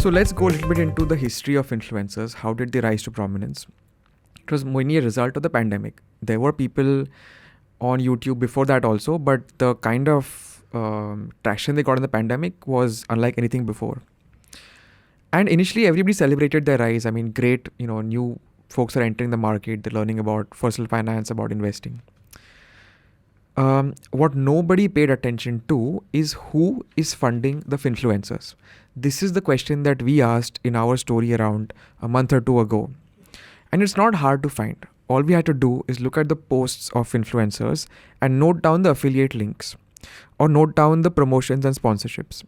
So let's go a little bit into the history of influencers. How did they rise to prominence? It was mainly a result of the pandemic. There were people on YouTube before that also, but the kind of traction they got in the pandemic was unlike anything before. And initially, everybody celebrated their rise. I mean, great, new folks are entering the market. They're learning about personal finance, about investing. What nobody paid attention to is who is funding the Finfluencers. This is the question that we asked in our story around a month or two ago. And it's not hard to find. All we had to do is look at the posts of influencers and note down the affiliate links or note down the promotions and sponsorships.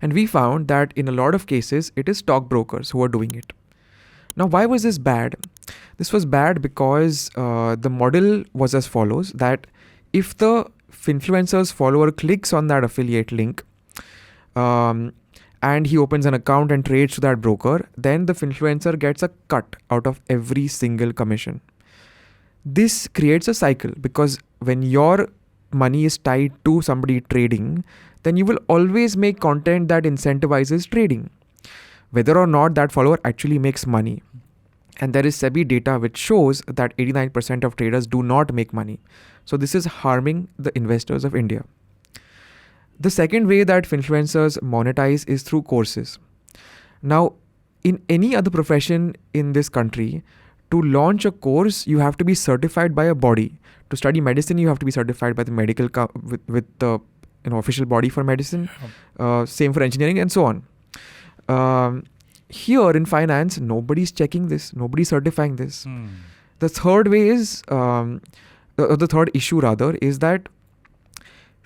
And we found that in a lot of cases, it is stockbrokers who are doing it. Now, why was this bad? This was bad because the model was as follows, that if the Finfluencer's follower clicks on that affiliate link and he opens an account and trades to that broker, then the Finfluencer gets a cut out of every single commission. This creates a cycle because when your money is tied to somebody trading, then you will always make content that incentivizes trading, whether or not that follower actually makes money. And there is SEBI data which shows that 89% of traders do not make money. So this is harming the investors of India. The second way that Finfluencers monetize is through courses. Now, in any other profession in this country, to launch a course, you have to be certified by a body. To study medicine, you have to be certified by the medical with the official body for medicine. Same for engineering and so on. Here in finance, nobody's checking this. Nobody's certifying this. The third way is, the third issue rather, is that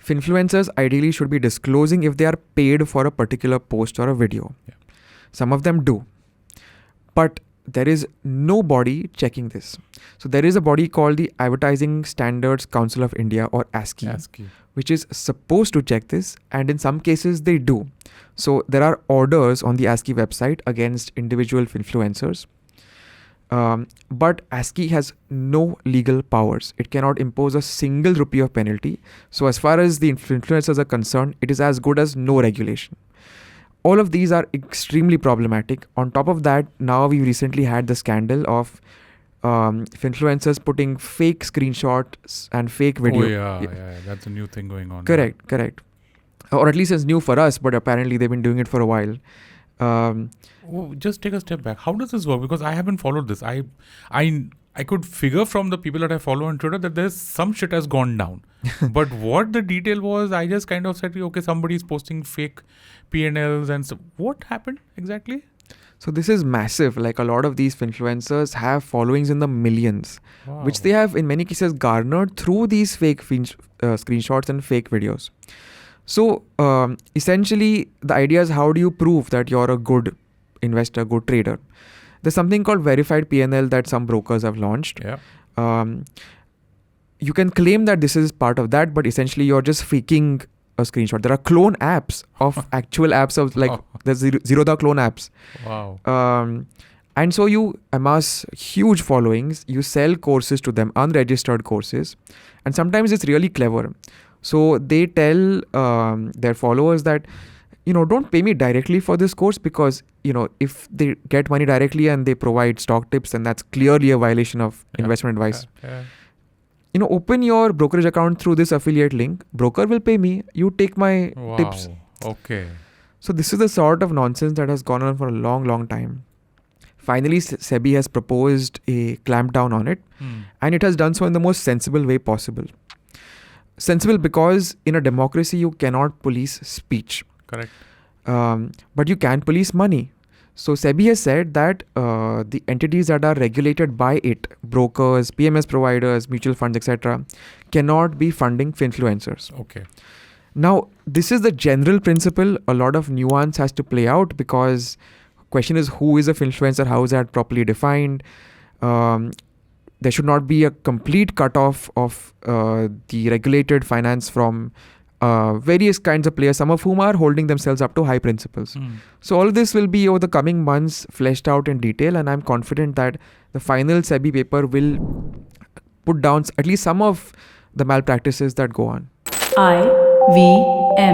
Finfluencers ideally should be disclosing if they are paid for a particular post or a video. Yeah. Some of them do. But there is no body checking this. So there is a body called the Advertising Standards Council of India, or ASCI, which is supposed to check this, and in some cases they do. So there are orders on the ASCI website against individual influencers. But ASCI has no legal powers. It cannot impose a single rupee of penalty. So as far as the influencers are concerned, it is as good as no regulation. All of these are extremely problematic. On top of that, now we recently had the scandal of influencers putting fake screenshots and fake video. Oh yeah, that's a new thing going on. Correct. Or at least it's new for us, but apparently they've been doing it for a while. Just take a step back. How does this work? Because I haven't followed this. I could figure from the people that I follow on Twitter that there's some shit has gone down. But what the detail was, I just kind of said, okay, somebody's posting fake P&Ls and so. What happened exactly? So this is massive. Like, a lot of these influencers have followings in the millions, which they have in many cases garnered through these fake screenshots and fake videos. So essentially, the idea is, how do you prove that you're a good investor, good trader? There's something called verified P&L that some brokers have launched. Yeah. You can claim that this is part of that, but essentially you're just faking a screenshot. There are clone apps of actual apps of there's Zerodha clone apps. Wow. And so you amass huge followings, you sell courses to them, unregistered courses, and sometimes it's really clever. So they tell their followers that, don't pay me directly for this course because, if they get money directly and they provide stock tips, then that's clearly a violation of investment advice. Yeah. Open your brokerage account through this affiliate link. Broker will pay me. You take my tips. Okay. So this is the sort of nonsense that has gone on for a long, long time. Finally, SEBI has proposed a clampdown on it, and it has done so in the most sensible way possible. Sensible because in a democracy, you cannot police speech. Correct. But you can police money. So SEBI has said that the entities that are regulated by it, brokers, PMS providers, mutual funds, etc., cannot be funding Finfluencers. Okay. Now, this is the general principle. A lot of nuance has to play out because question is, who is a Finfluencer? How is that properly defined? There should not be a complete cutoff of the regulated finance from various kinds of players, some of whom are holding themselves up to high principles. So all of this will be over the coming months fleshed out in detail, and I'm confident that the final SEBI paper will put down at least some of the malpractices that go on. IVM